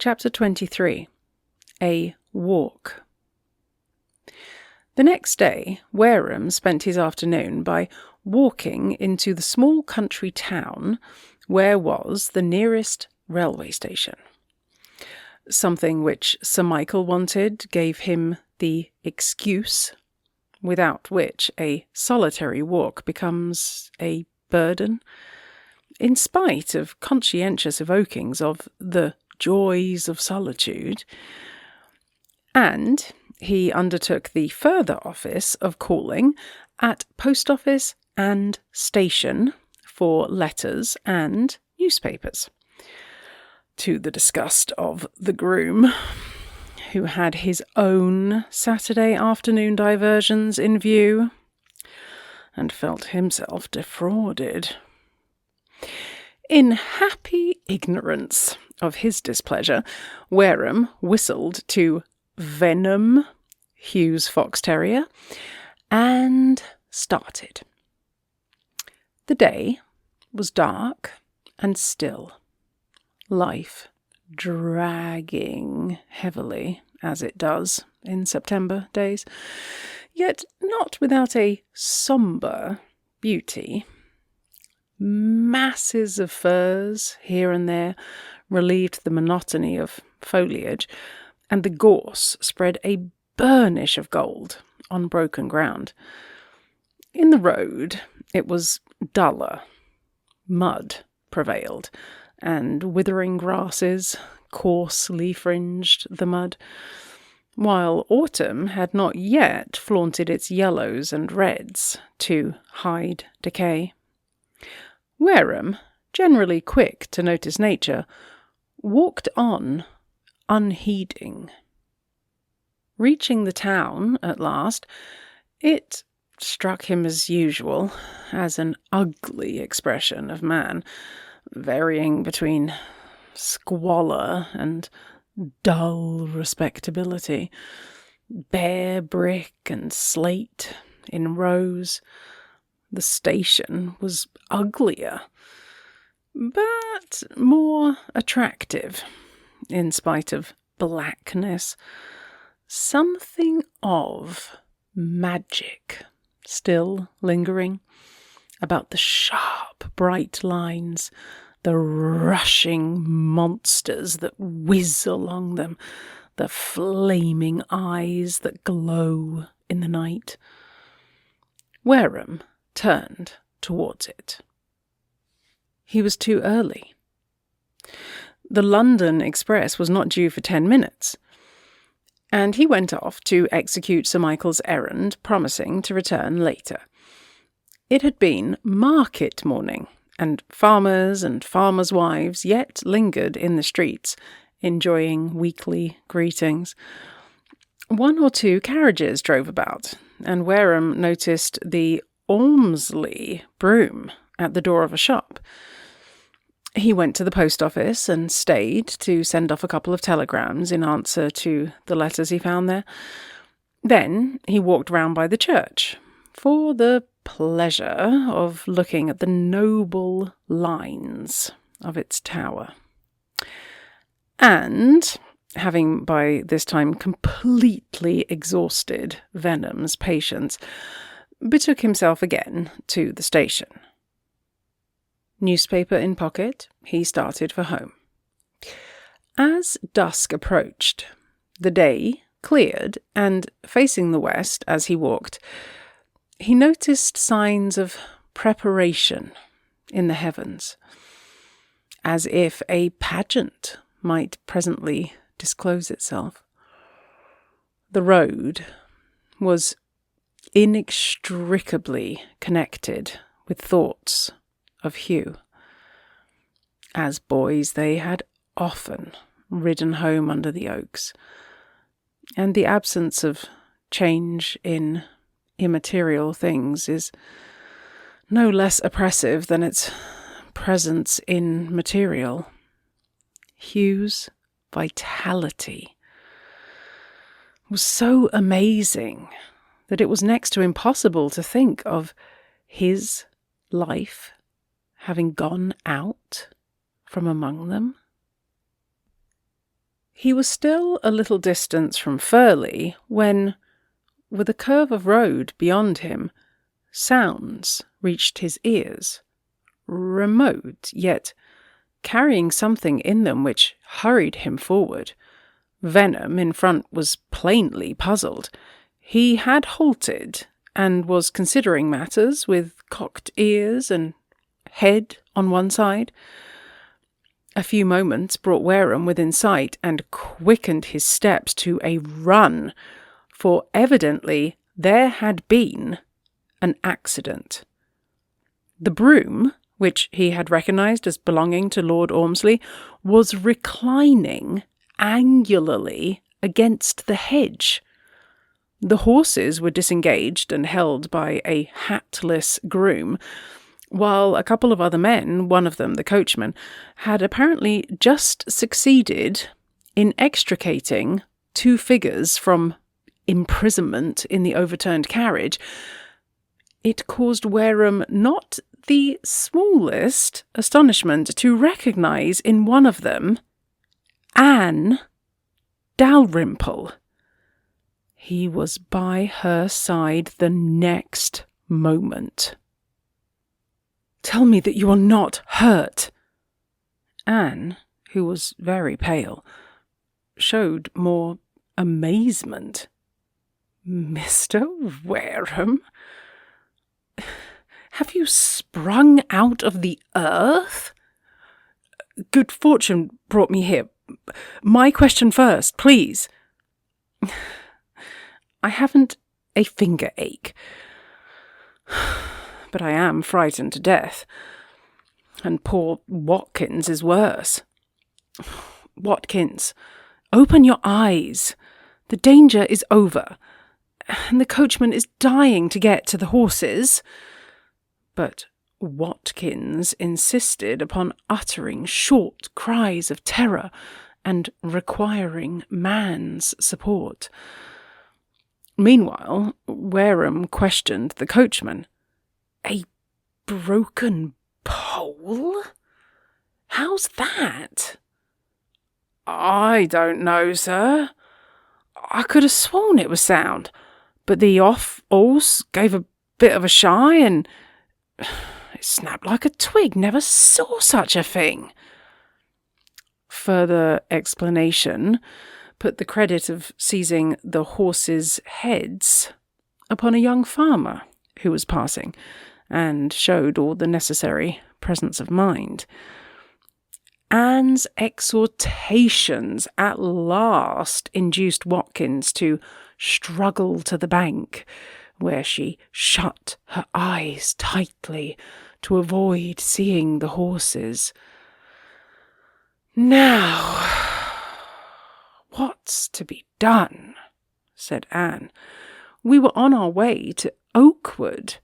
Chapter 23. A Walk. The next day, Wareham spent his afternoon by walking into the small country town where was the nearest railway station. Something which Sir Michael wanted gave him the excuse, without which a solitary walk becomes a burden, in spite of conscientious evokings of the joys of solitude, and he undertook the further office of calling at post office and station for letters and newspapers, to the disgust of the groom, who had his own Saturday afternoon diversions in view, and felt himself defrauded. In happy ignorance of his displeasure, Wareham whistled to Venom, Hugh's fox terrier, and started. The day was dark and still, life dragging heavily, as it does in September days, yet not without a sombre beauty. Masses of firs here and there relieved the monotony of foliage, and the gorse spread a burnish of gold on broken ground. In the road it was duller. Mud prevailed, and withering grasses coarsely fringed the mud, while autumn had not yet flaunted its yellows and reds to hide decay. Wareham, generally quick to notice nature, walked on, unheeding. Reaching the town at last, it struck him as usual as an ugly expression of man, varying between squalor and dull respectability, bare brick and slate in rows. The station was uglier, but more attractive, in spite of blackness. Something of magic still lingering about the sharp, bright lines, the rushing monsters that whiz along them, the flaming eyes that glow in the night. Wareham turned towards it. He was too early. The London express was not due for 10 minutes, and he went off to execute Sir Michael's errand, promising to return later. It had been market morning, and farmers and farmers' wives yet lingered in the streets, enjoying weekly greetings. One or two carriages drove about, and Wareham noticed the Ormsley broom at the door of a shop. He went to the post office and stayed to send off a couple of telegrams in answer to the letters he found there. Then he walked round by the church for the pleasure of looking at the noble lines of its tower. And, having by this time completely exhausted Venom's patience, betook himself again to the station. Newspaper in pocket, he started for home. As dusk approached, the day cleared, and facing the west as he walked, he noticed signs of preparation in the heavens, as if a pageant might presently disclose itself. The road was inextricably connected with thoughts of Hugh. As boys they had often ridden home under the oaks, and the absence of change in immaterial things is no less oppressive than its presence in material. Hugh's vitality was so amazing that it was next to impossible to think of his life having gone out from among them. He was still a little distance from Furley when, with a curve of road beyond him, sounds reached his ears, remote, yet carrying something in them which hurried him forward. Venom in front was plainly puzzled. He had halted and was considering matters with cocked ears and head on one side. A few moments brought Wareham within sight and quickened his steps to a run, for evidently there had been an accident. The broom, which he had recognised as belonging to Lord Ormsley, was reclining angularly against the hedge. The horses were disengaged and held by a hatless groom, while a couple of other men, one of them the coachman, had apparently just succeeded in extricating two figures from imprisonment in the overturned carriage. It caused Wareham not the smallest astonishment to recognise in one of them Anne Dalrymple. He was by her side the next moment. "Tell me that you are not hurt." Anne, who was very pale, showed more amazement. "Mr. Wareham? Have you sprung out of the earth?" "Good fortune brought me here. My question first, please." "I haven't a finger ache, but I am frightened to death. And poor Watkins is worse. Watkins, open your eyes. The danger is over, and the coachman is dying to get to the horses." But Watkins insisted upon uttering short cries of terror and requiring man's support. Meanwhile, Wareham questioned the coachman. "A broken pole? How's that?" "I don't know, sir. I could have sworn it was sound, but the off horse gave a bit of a shy and it snapped like a twig. Never saw such a thing." Further explanation put the credit of seizing the horses' heads upon a young farmer who was passing, and showed all the necessary presence of mind. Anne's exhortations at last induced Watkins to struggle to the bank, where she shut her eyes tightly to avoid seeing the horses. "Now, what's to be done?" said Anne. "We were on our way to Oakwood,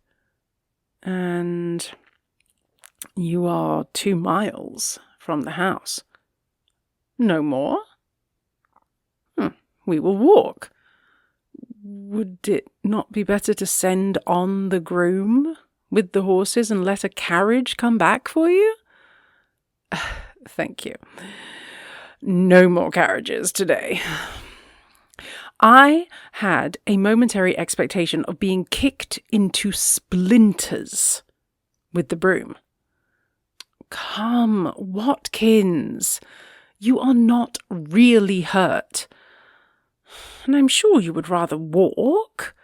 and you are 2 miles from the house." "No more?" "We will walk. Would it not be better to send on the groom with the horses and let a carriage come back for you?" "Thank you. No more carriages today." I had a momentary expectation of being kicked into splinters with the broom. "Come, Watkins, you are not really hurt. And I'm sure you would rather walk.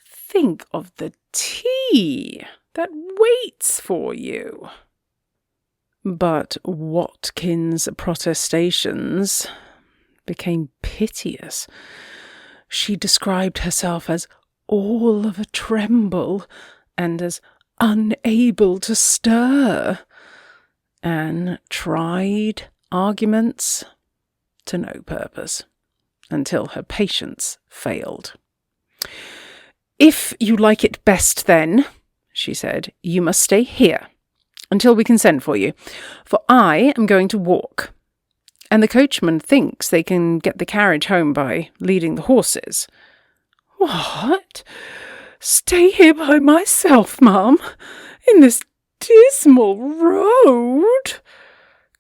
Think of the tea that waits for you." But Watkins' protestations became piteous. She described herself as all of a tremble and as unable to stir. Anne tried arguments to no purpose until her patience failed. "If you like it best then," she said, "you must stay here until we can send for you, for I am going to walk, and the coachman thinks they can get the carriage home by leading the horses." "What? Stay here by myself, ma'am, in this dismal road?"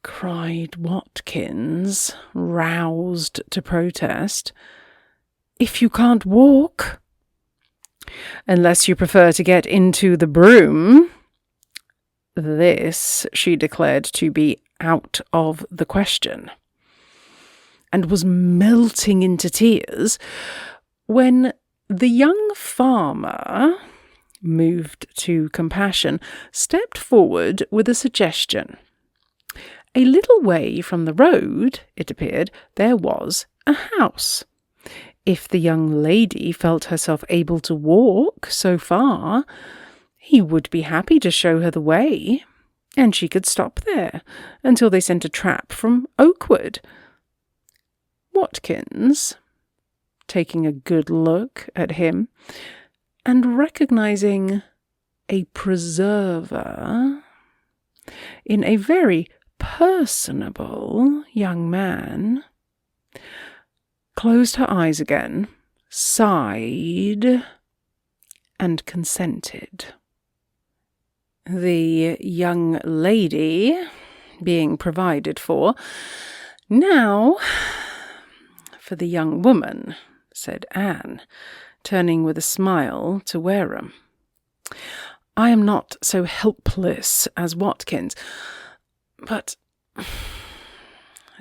cried Watkins, roused to protest. "If you can't walk." "Unless you prefer to get into the brougham." This she declared to be out of the question, and was melting into tears when the young farmer, moved to compassion, stepped forward with a suggestion. A little way from the road, it appeared, there was a house. If the young lady felt herself able to walk so far, he would be happy to show her the way, and she could stop there until they sent a trap from Oakwood. Watkins, taking a good look at him, and recognizing a preserver in a very personable young man, closed her eyes again, sighed, and consented. The young lady being provided for. "Now for the young woman," said Anne, turning with a smile to Wareham. "I am not so helpless as Watkins, but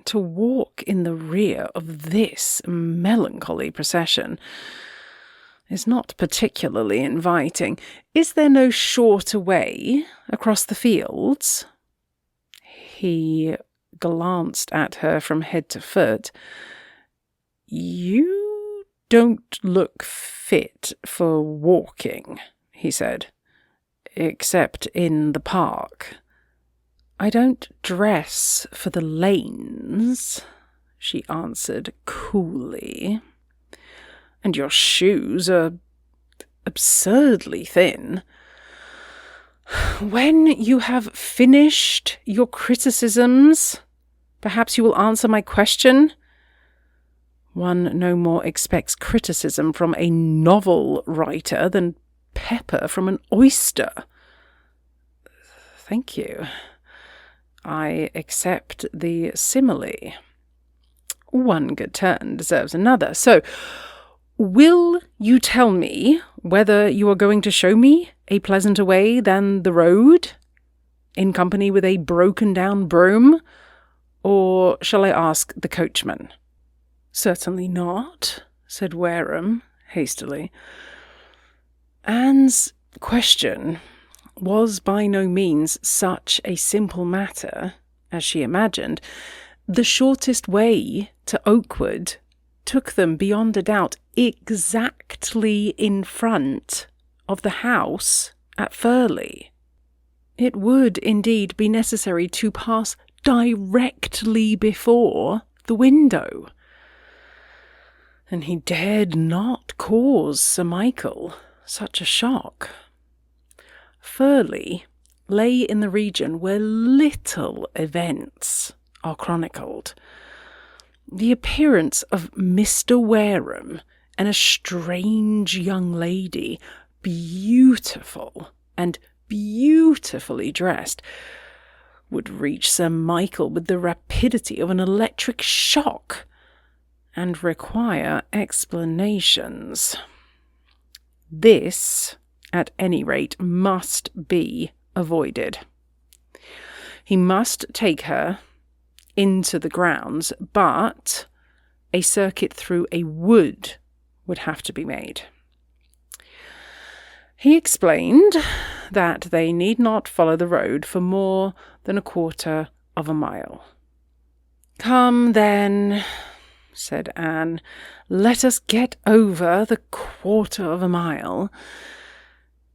to walk in the rear of this melancholy procession is not particularly inviting. Is there no shorter way across the fields?" He glanced at her from head to foot. "You don't look fit for walking," he said, "except in the park." "I don't dress for the lanes," she answered coolly. "And your shoes are absurdly thin. When you have finished your criticisms, perhaps you will answer my question. One no more expects criticism from a novel writer than pepper from an oyster." "Thank you. I accept the simile. One good turn deserves another. So, will you tell me whether you are going to show me a pleasanter way than the road, in company with a broken-down brougham, or shall I ask the coachman?" "Certainly not," said Wareham hastily. Anne's question was by no means such a simple matter as she imagined. The shortest way to Oakwood took them beyond a doubt exactly in front of the house at Furley. It would indeed be necessary to pass directly before the window, and he dared not cause Sir Michael such a shock. Furley lay in the region where little events are chronicled. The appearance of Mr. Wareham and a strange young lady, beautiful and beautifully dressed, would reach Sir Michael with the rapidity of an electric shock and require explanations. This, at any rate, must be avoided. He must take her into the grounds, but a circuit through a wood would have to be made. He explained that they need not follow the road for more than 1/4 of a mile. "Come, then," said Anne, "let us get over the 1/4 of a mile."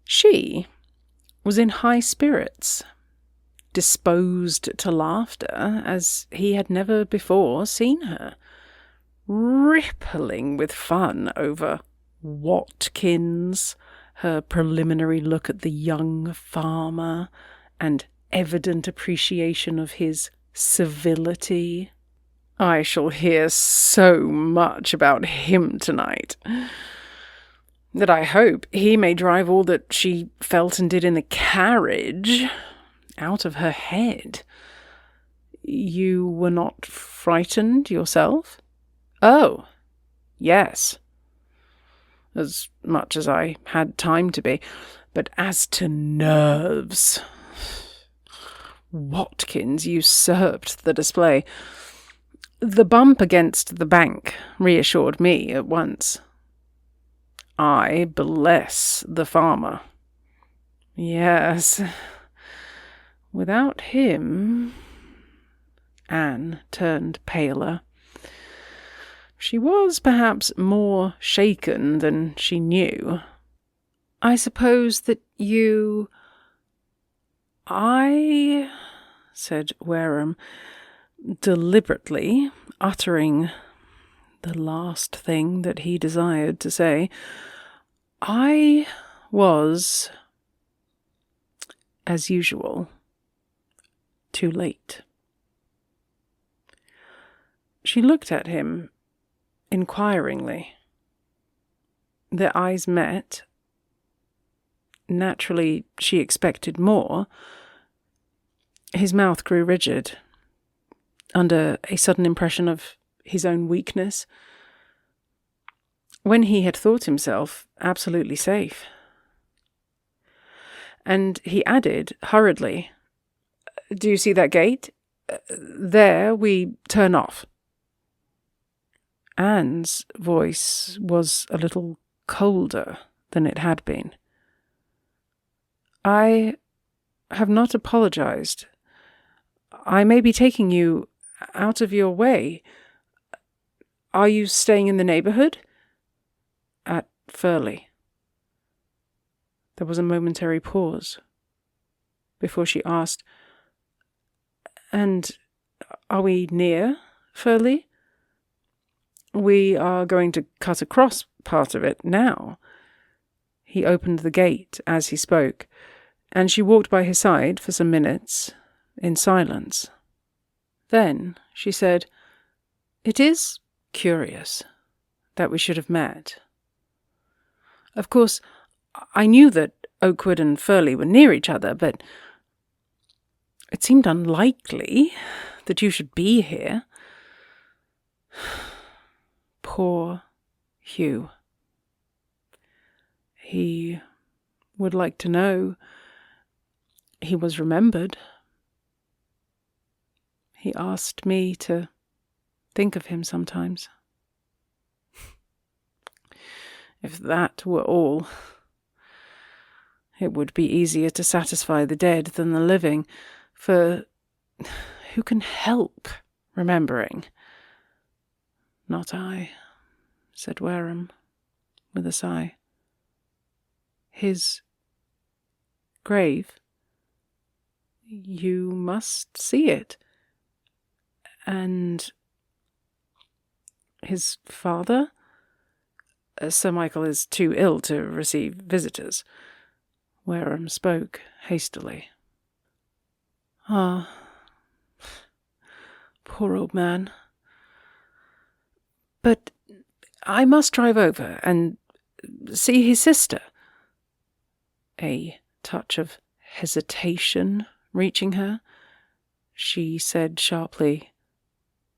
She was in high spirits, disposed to laughter as he had never before seen her, rippling with fun over Watkins, her preliminary look at the young farmer, and evident appreciation of his civility. "I shall hear so much about him tonight, that I hope he may drive all that she felt and did in the carriage out of her head. You were not frightened yourself? Oh, yes. As much as I had time to be. But as to nerves... Watkins usurped the display. The bump against the bank reassured me at once. I bless the farmer. Yes. Without him... Anne turned paler. She was perhaps more shaken than she knew. I suppose that you... I... said Wareham, deliberately uttering the last thing that he desired to say. I was, as usual, too late. She looked at him inquiringly. Their eyes met. Naturally, she expected more. His mouth grew rigid, under a sudden impression of his own weakness, when he had thought himself absolutely safe. And he added hurriedly, "Do you see that gate? There we turn off." Anne's voice was a little colder than it had been. "I have not apologized. I may be taking you out of your way. Are you staying in the neighbourhood?" "At Furley." There was a momentary pause before she asked, "And are we near Furley? We are going to cut across part of it now." He opened the gate as he spoke, and she walked by his side for some minutes in silence. Then she said, "It is curious that we should have met. Of course, I knew that Oakwood and Furley were near each other, but it seemed unlikely that you should be here." Poor Hugh. He would like to know. He was remembered. He asked me to think of him sometimes. If that were all, it would be easier to satisfy the dead than the living, for who can help remembering? "Not I," said Wareham, with a sigh. "His grave? You must see it. And his father? Sir Michael is too ill to receive visitors." Wareham spoke hastily. "Ah, poor old man. But I must drive over and see his sister." A touch of hesitation reaching her, she said sharply,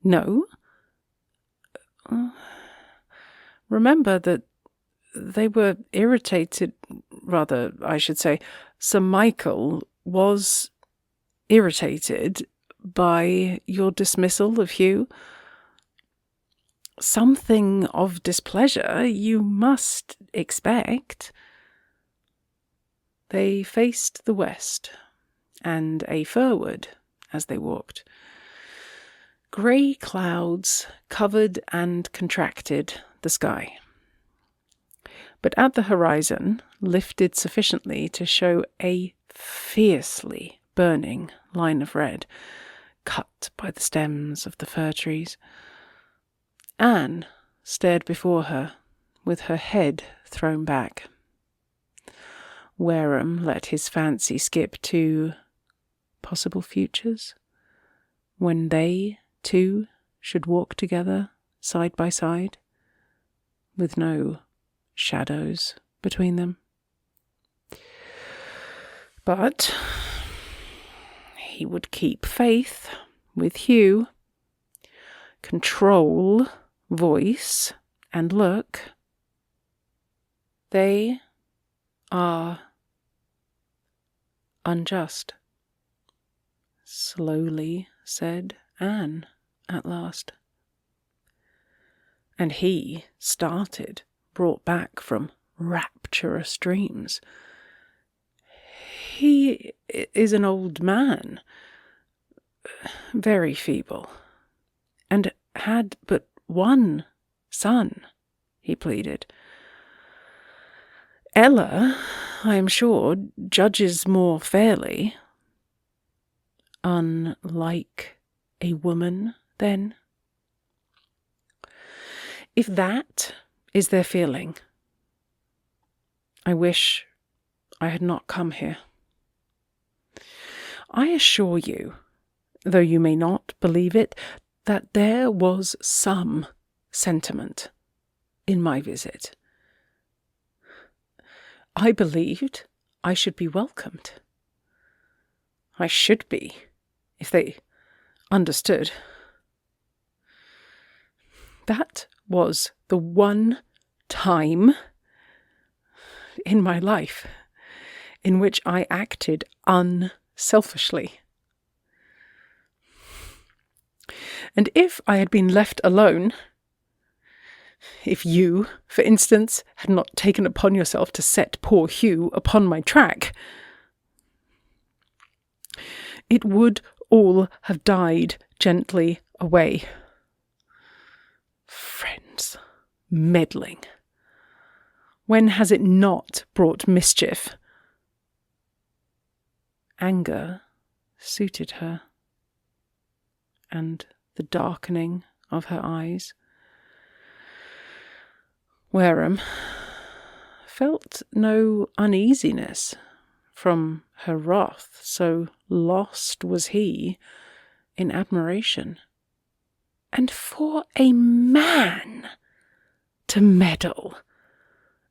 "No? Remember that they were irritated, rather, I should say, Sir Michael was irritated by your dismissal of Hugh. Something of displeasure you must expect." They faced the west and a firwood as they walked. Grey clouds covered and contracted the sky, but at the horizon lifted sufficiently to show a fiercely burning line of red, cut by the stems of the fir trees. Anne stared before her, with her head thrown back. Wareham let his fancy skip to possible futures, when they, too, should walk together, side by side, with no shadows between them. But he would keep faith with Hugh, control voice and look, they are unjust, slowly said Anne at last. And he started, brought back from rapturous dreams. He is an old man, very feeble, and had but one son, he pleaded. Ella, I am sure, judges more fairly. Unlike a woman, then? If that is their feeling, I wish I had not come here. I assure you, though you may not believe it, that there was some sentiment in my visit. I believed I should be welcomed. I should be, if they understood. That was the one time in my life in which I acted unselfishly. And if I had been left alone, if you, for instance, had not taken upon yourself to set poor Hugh upon my track, it would all have died gently away. Friends, meddling. When has it not brought mischief? Anger suited her, and the darkening of her eyes. Wareham felt no uneasiness from her wrath, so lost was he in admiration. And for a man to meddle,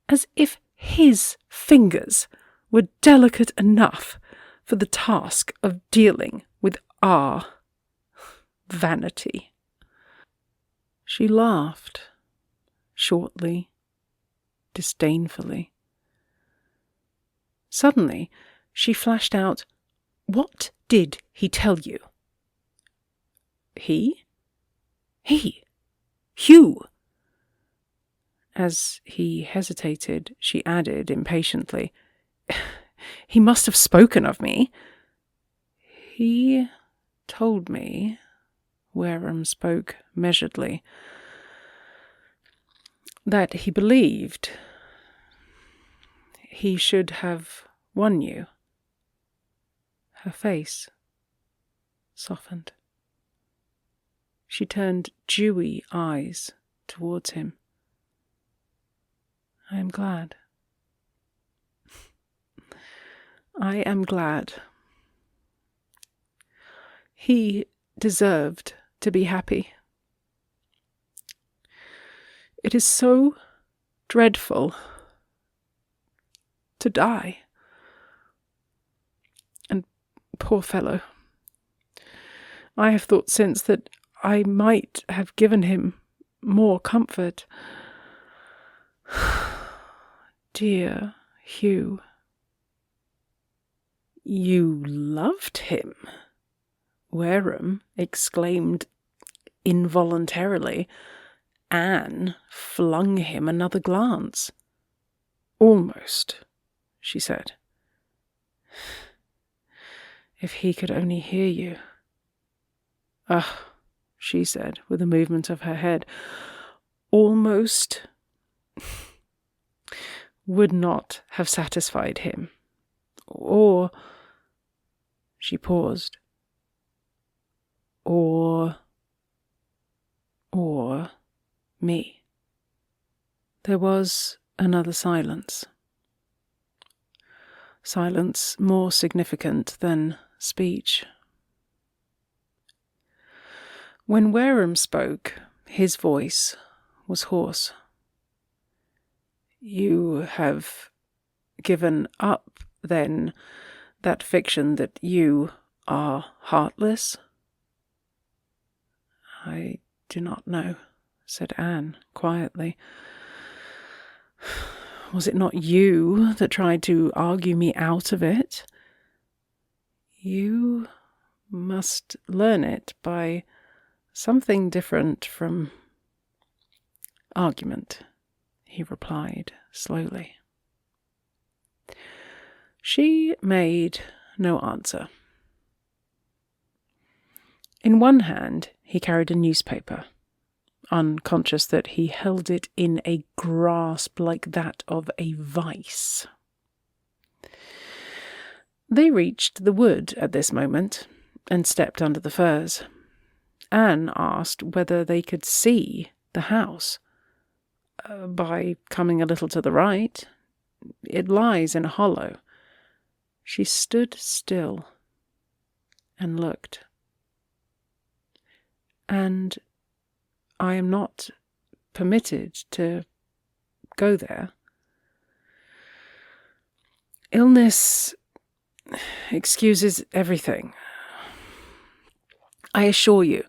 as if his fingers were delicate enough for the task of dealing with our vanity. She laughed, shortly, disdainfully. Suddenly, she flashed out, "What did he tell you?" He? He? Hugh? As he hesitated, she added impatiently, "He must have spoken of me." "He told me," Wareham spoke measuredly, "that he believed he should have won you." Her face softened. She turned dewy eyes towards him. "I am glad. I am glad. He deserved to be happy. It is so dreadful to die. And poor fellow, I have thought since that I might have given him more comfort. Dear Hugh." "You loved him?" Wareham exclaimed involuntarily. Anne flung him another glance. "Almost," she said. "If he could only hear you." "Ah," she said, with a movement of her head, "almost would not have satisfied him. Or," she paused, or me." There was another silence. Silence more significant than speech. When Wareham spoke, his voice was hoarse. "You have given up, then, that fiction that you are heartless?" I do not know, said Anne quietly. Was it not you that tried to argue me out of it? You must learn it by something different from argument, he replied slowly. She made no answer. In one hand he carried a newspaper, unconscious that he held it in a grasp like that of a vice. They reached the wood at this moment and stepped under the firs. Anne asked whether they could see the house. By coming a little to the right. It lies in a hollow. She stood still and looked. And I am not permitted to go there. Illness excuses everything. I assure you,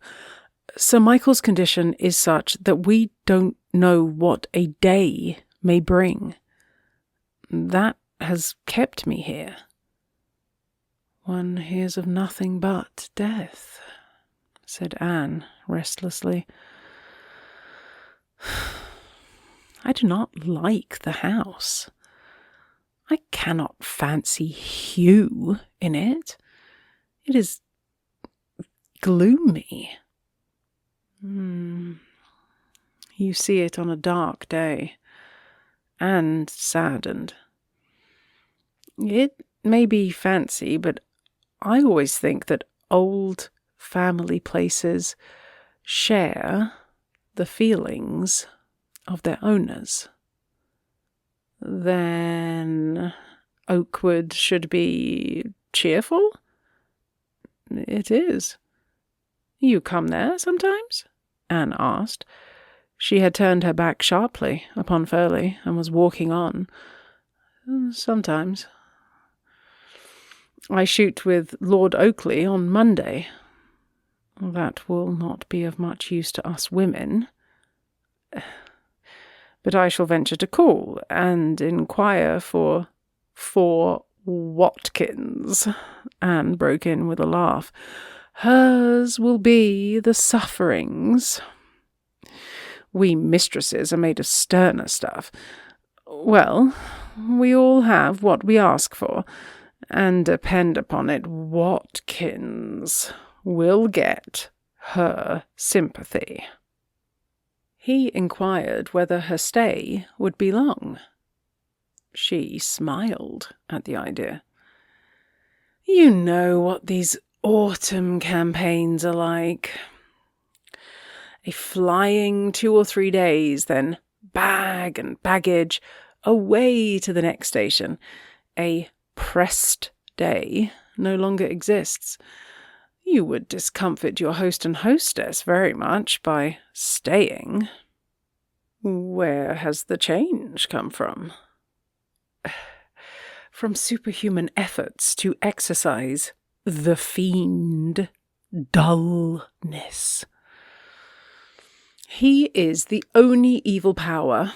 Sir Michael's condition is such that we don't know what a day may bring. That has kept me here. One hears of nothing but death, said Anne restlessly. I do not like the house. I cannot fancy Hugh in it. It is gloomy. You see it on a dark day, and saddened. It may be fancy, but I always think that old family places share the feelings of their owners. Then Oakwood should be cheerful? It is. You come there sometimes? Anne asked. She had turned her back sharply upon Furley and was walking on. Sometimes. I shoot with Lord Oakley on Monday. That will not be of much use to us women. But I shall venture to call and inquire for Watkins. Anne broke in with a laugh. Hers will be the sufferings. We mistresses are made of sterner stuff. Well, we all have what we ask for, and depend upon it, Watkins will get her sympathy. He inquired whether her stay would be long. She smiled at the idea. You know what these autumn campaigns are like. A flying 2 or 3 days, then bag and baggage, away to the next station. A pressed day no longer exists. You would discomfort your host and hostess very much by staying. Where has the change come from? From superhuman efforts to exercise the fiend dullness. He is the only evil power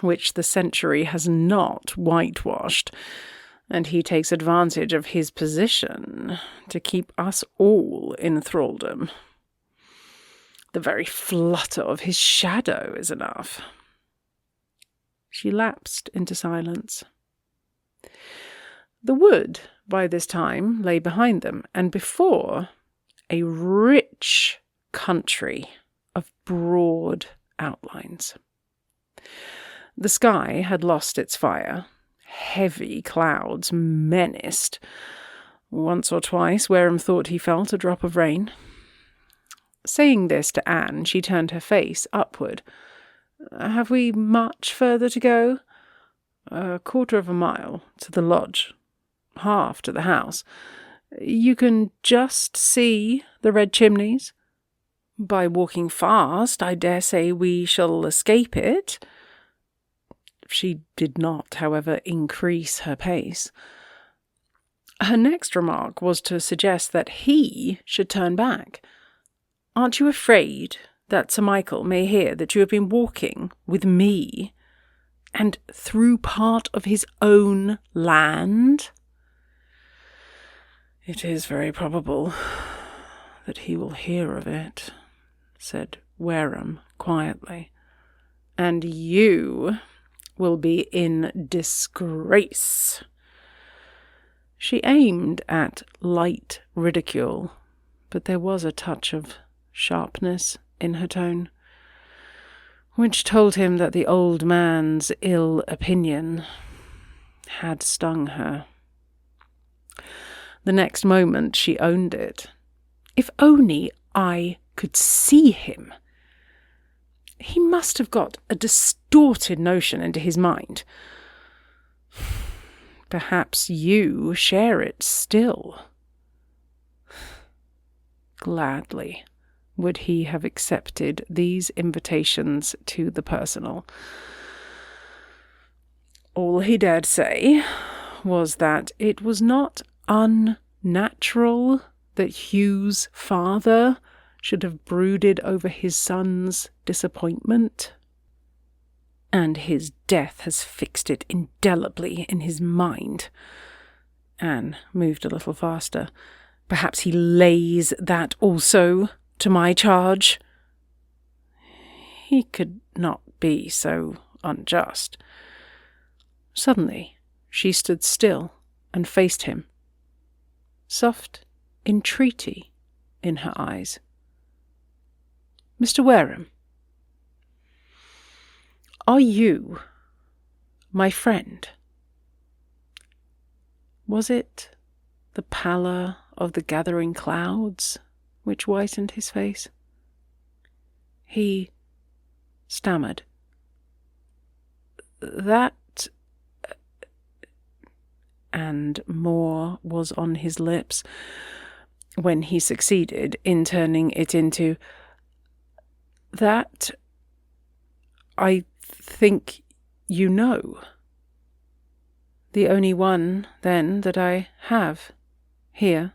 which the century has not whitewashed, and he takes advantage of his position to keep us all in thraldom. The very flutter of his shadow is enough. She lapsed into silence. The wood, by this time, lay behind them, and before, a rich country of broad outlines. The sky had lost its fire. Heavy clouds menaced. Once or twice Wareham thought he felt a drop of rain. Saying this to Anne, she turned her face upward. Have we much further to go? 1/4 mile to the lodge, half to the house. You can just see the red chimneys. By walking fast, I dare say we shall escape it. She did not, however, increase her pace. Her next remark was to suggest that he should turn back. Aren't you afraid that Sir Michael may hear that you have been walking with me and through part of his own land?" "It is very probable that he will hear of it," said Wareham quietly. "And you will be in disgrace." She aimed at light ridicule, but there was a touch of sharpness in her tone, which told him that the old man's ill opinion had stung her. The next moment she owned it. "If only I could see him. He must have got a distorted notion into his mind. Perhaps you share it still." Gladly would he have accepted these invitations to the personal. All he dared say was that it was not unnatural that Hugh's father should have brooded over his son's disappointment, and his death has fixed it indelibly in his mind. Anne moved a little faster. "Perhaps he lays that also to my charge." He could not be so unjust. Suddenly she stood still and faced him, soft entreaty in her eyes. "Mr. Wareham, are you my friend?" Was it the pallor of the gathering clouds which whitened his face? He stammered, "That," and more was on his lips when he succeeded in turning it into, "That I think you know. The only one, then, that I have here.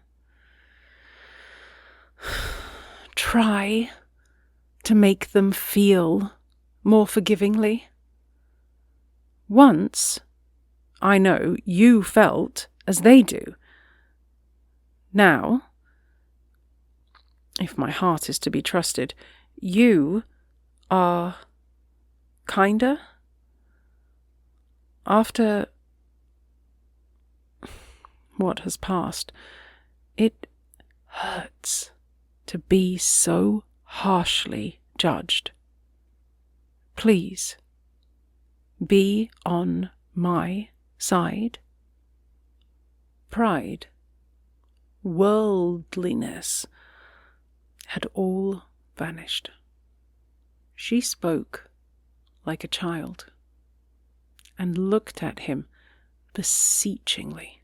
Try to make them feel more forgivingly. Once, I know, you felt as they do. Now, if my heart is to be trusted, you are kinder. After what has passed, it hurts to be so harshly judged. Please, be on my side. Pride, worldliness had all vanished. She spoke like a child and looked at him beseechingly,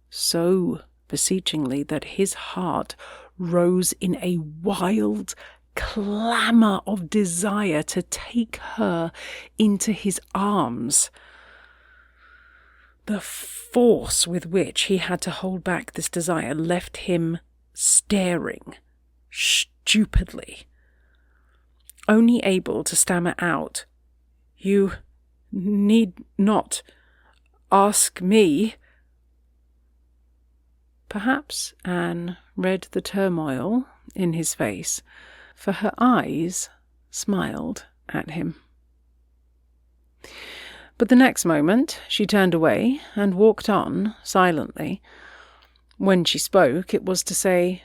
so beseechingly that his heart rose in a wild clamour of desire to take her into his arms. The force with which he had to hold back this desire left him staring stupidly, only able to stammer out, "You need not ask me." Perhaps Anne read the turmoil in his face, for her eyes smiled at him. But the next moment she turned away and walked on silently. When she spoke, it was to say,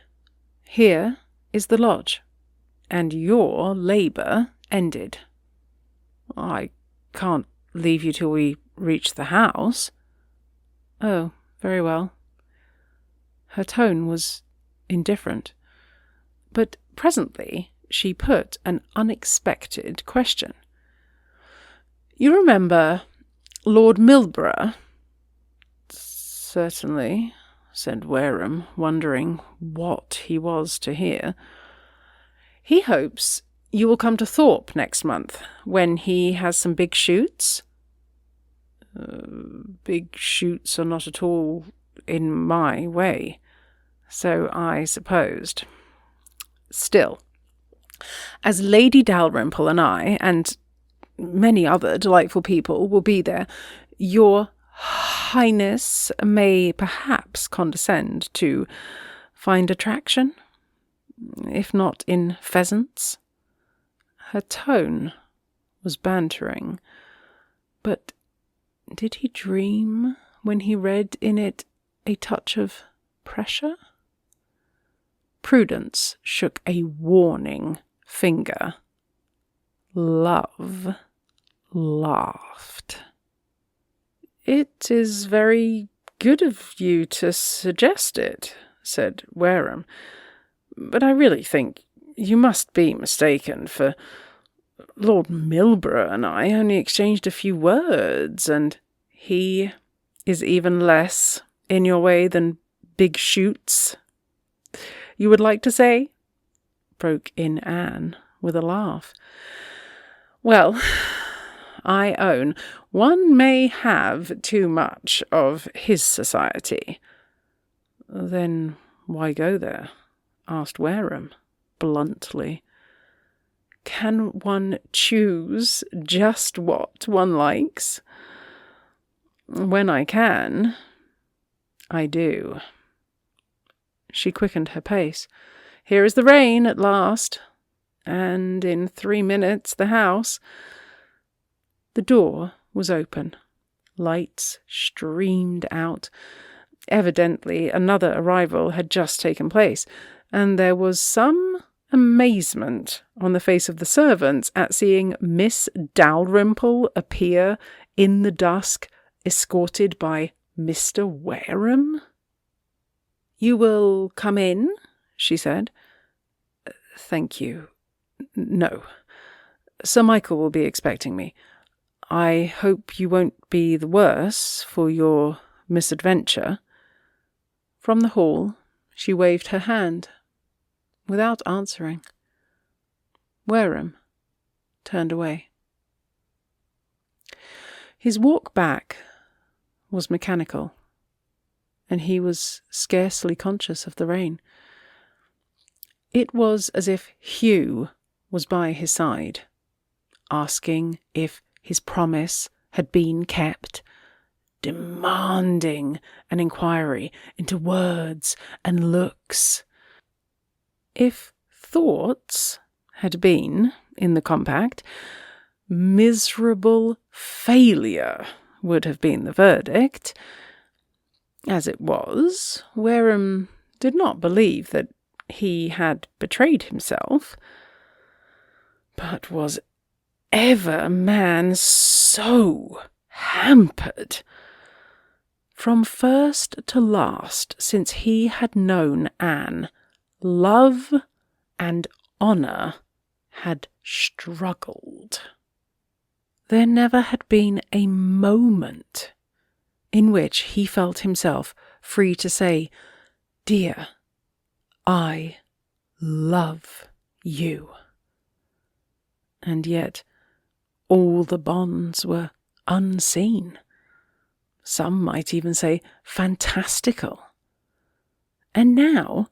"Here is the lodge, and your labour ended. I can't leave you till we reach the house." "Oh, very well." Her tone was indifferent, but presently she put an unexpected question. "You remember Lord Milborough?" "Certainly," said Wareham, wondering what he was to hear. "He hopes you will come to Thorpe next month, when he has some big shoots." Big shoots are not at all in my way, so I supposed," Still, as Lady Dalrymple and I, and many other delightful people, will be there, your Highness may perhaps condescend to find attraction, if not in pheasants. Her tone was bantering, but did he dream when he read in it a touch of pressure? Prudence shook a warning finger. Love laughed. "It is very good of you to suggest it," said Wareham, "but I really think you must be mistaken, for Lord Milborough and I only exchanged a few words, and he is even less in your way than Big Shoots." "You would like to say?" broke in Anne, with a laugh. "Well, I own one may have too much of his society." "Then why go there?" asked Wareham, bluntly. "Can one choose just what one likes?" "When I can, I do." She quickened her pace. "Here is the rain at last, and in 3 minutes the house." The door was open. Lights streamed out. Evidently another arrival had just taken place, and there was some amazement on the face of the servants at seeing Miss Dalrymple appear in the dusk, escorted by Mr. Wareham. "You will come in?" she said. "Thank you. No. Sir Michael will be expecting me. I hope you won't be the worse for your misadventure." From the hall, she waved her hand, without answering. Wareham turned away. His walk back was mechanical, and he was scarcely conscious of the rain. It was as if Hugh was by his side, asking if his promise had been kept, demanding an inquiry into words and looks. If thoughts had been in the compact, miserable failure would have been the verdict. As it was, Wareham did not believe that he had betrayed himself. But was ever man so hampered? From first to last, since he had known Anne, love and honour had struggled. There never had been a moment in which he felt himself free to say, "Dear, I love you." And yet all the bonds were unseen. Some might even say fantastical. And now,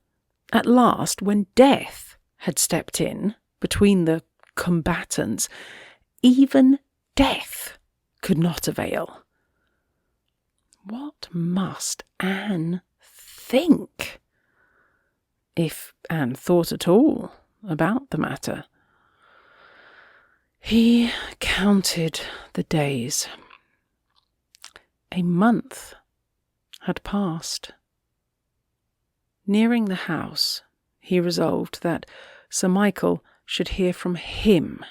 at last, when death had stepped in between the combatants, even death could not avail. What must Anne think? If Anne thought at all about the matter. He counted the days. A month had passed. Nearing the house, he resolved that Sir Michael should hear from him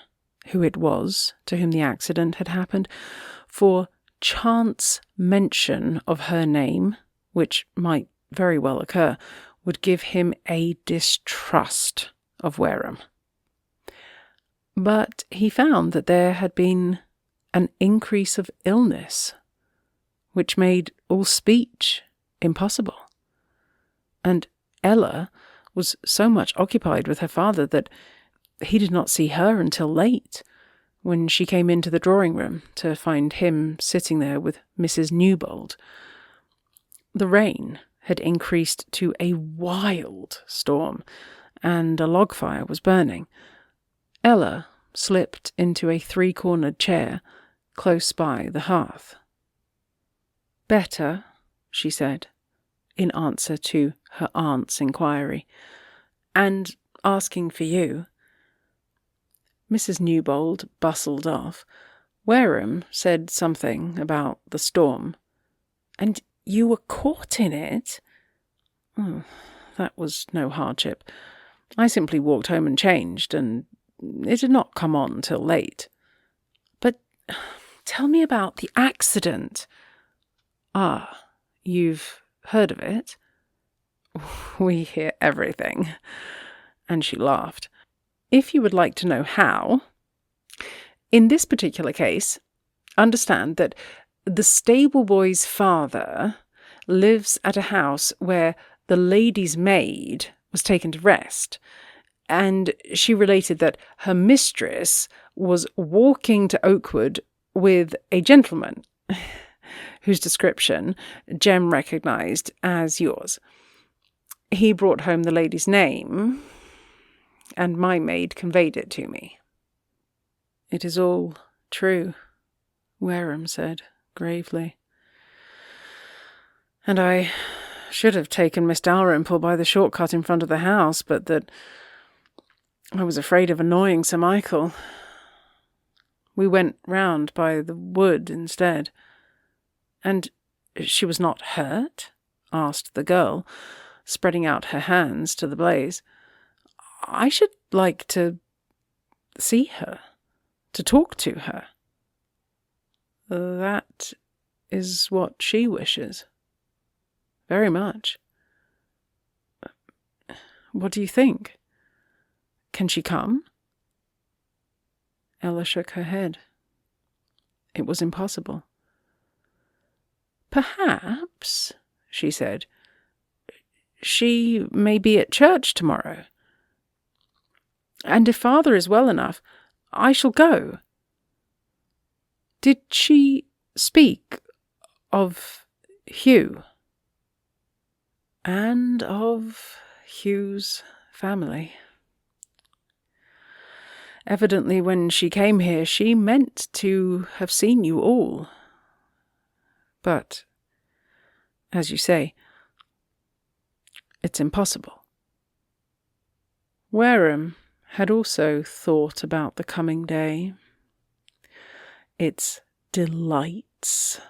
who it was to whom the accident had happened, for chance mention of her name, which might very well occur, would give him a distrust of Wareham. But he found that there had been an increase of illness, which made all speech impossible. And Ella was so much occupied with her father that he did not see her until late, when she came into the drawing-room to find him sitting there with Mrs. Newbold. The rain had increased to a wild storm, and a log fire was burning. Ella slipped into a 3-cornered chair close by the hearth. "Better," she said, in answer to her aunt's inquiry, "and asking for you." Mrs. Newbold bustled off. Wareham said something about the storm. "And you were caught in it?" That was no hardship. I simply walked home and changed, and it did not come on till late. "But tell me about the accident." "Ah, you've heard of it?" "We hear everything." And she laughed. "If you would like to know how, in this particular case, understand that the stable boy's father lives at a house where the lady's maid was taken to rest, and she related that her mistress was walking to Oakwood with a gentleman whose description Jem recognised as yours. He brought home the lady's name, and my maid conveyed it to me." "It is all true," Wareham said gravely. "And I should have taken Miss Dalrymple by the shortcut in front of the house, but that I was afraid of annoying Sir Michael. We went round by the wood instead." "And she was not hurt?" asked the girl, spreading out her hands to the blaze. "I should like to see her, to talk to her." "That is what she wishes. Very much." "What do you think? Can she come?" Ella shook her head. It was impossible. "Perhaps," she said, "she may be at church tomorrow. And if father is well enough, I shall go." "Did she speak of Hugh?" "And of Hugh's family. Evidently when she came here she meant to have seen you all. But, as you say, it's impossible." Wareham had also thought about the coming day, its delights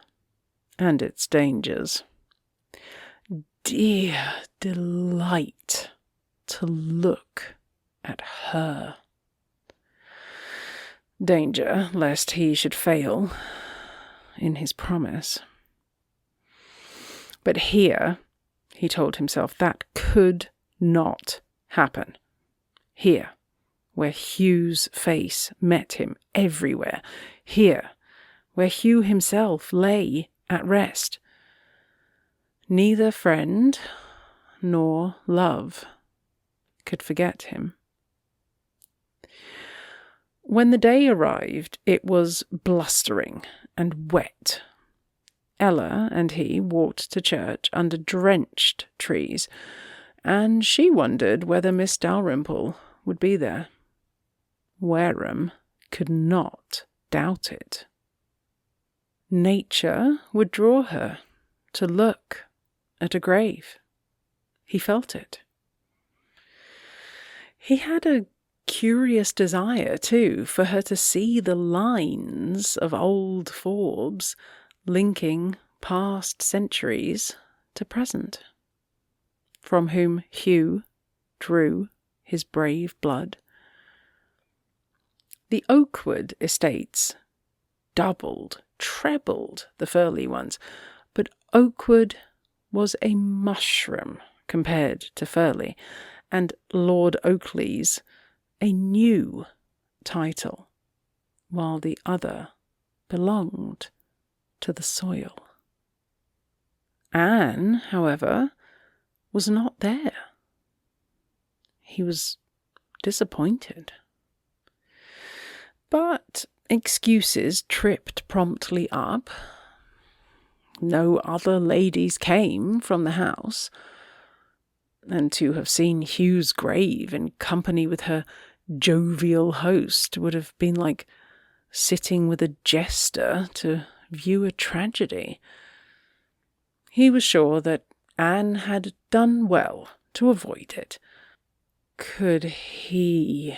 and its dangers. Dear delight to look at her. Danger lest he should fail in his promise. But here, he told himself, that could not happen. Here, where Hugh's face met him everywhere. Here, where Hugh himself lay at rest. Neither friend nor love could forget him. When the day arrived, it was blustering and wet. Ella and he walked to church under drenched trees, and she wondered whether Miss Dalrymple would be there. Wareham could not doubt it. Nature would draw her to look at a grave. He felt it. He had a curious desire, too, for her to see the lines of old Forbes linking past centuries to present, from whom Hugh drew his brave blood. The Oakwood estates doubled, trebled the Furley ones, but Oakwood was a mushroom compared to Furley, and Lord Oakley's a new title, while the other belonged to the soil. Anne, however, was not there. He was disappointed. But excuses tripped promptly up. No other ladies came from the house. and to have seen Hugh's grave in company with her jovial host would have been like sitting with a jester to view a tragedy. He was sure that Anne had done well to avoid it. Could he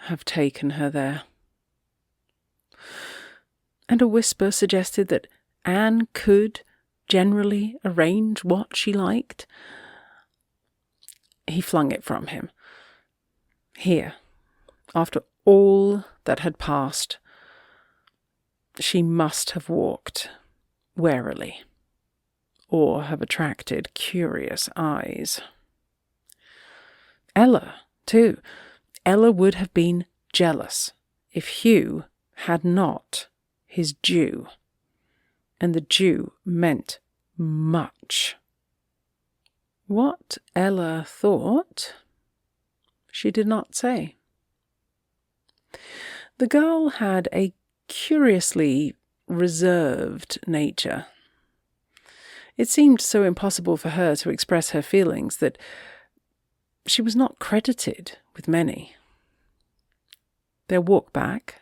have taken her there? And a whisper suggested that Anne could generally arrange what she liked. He flung it from him. Here, after all that had passed, she must have walked warily, or have attracted curious eyes. Ella, too. Ella would have been jealous if Hugh had not his due, and the due meant much. What Ella thought, she did not say. The girl had a curiously reserved nature. It seemed so impossible for her to express her feelings that she was not credited with many. Their walk back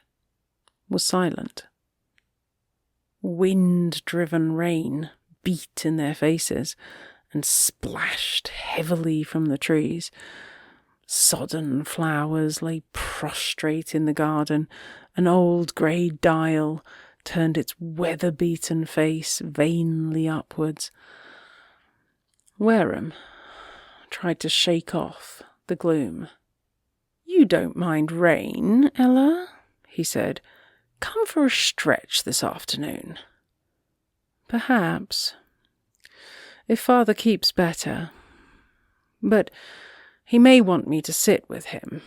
was silent. Wind-driven rain beat in their faces and splashed heavily from the trees. Sodden flowers lay prostrate in the garden. An old grey dial turned its weather-beaten face vainly upwards. Wareham tried to shake off the gloom. "You don't mind rain, Ella?" he said. "Come for a stretch this afternoon." "Perhaps, if father keeps better. But he may want me to sit with him.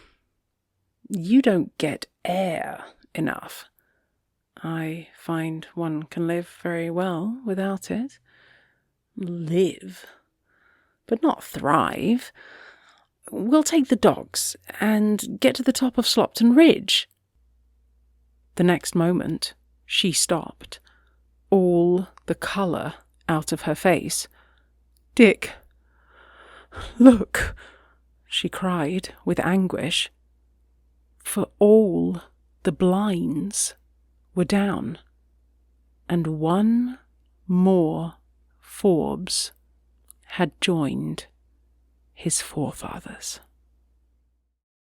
You don't get air enough." "I find one can live very well without it." "Live, but not thrive. We'll take the dogs and get to the top of Slopton Ridge." The next moment she stopped, all the colour out of her face. "Dick, look," she cried with anguish, for all the blinds were down, and one more Forbes had joined his forefathers.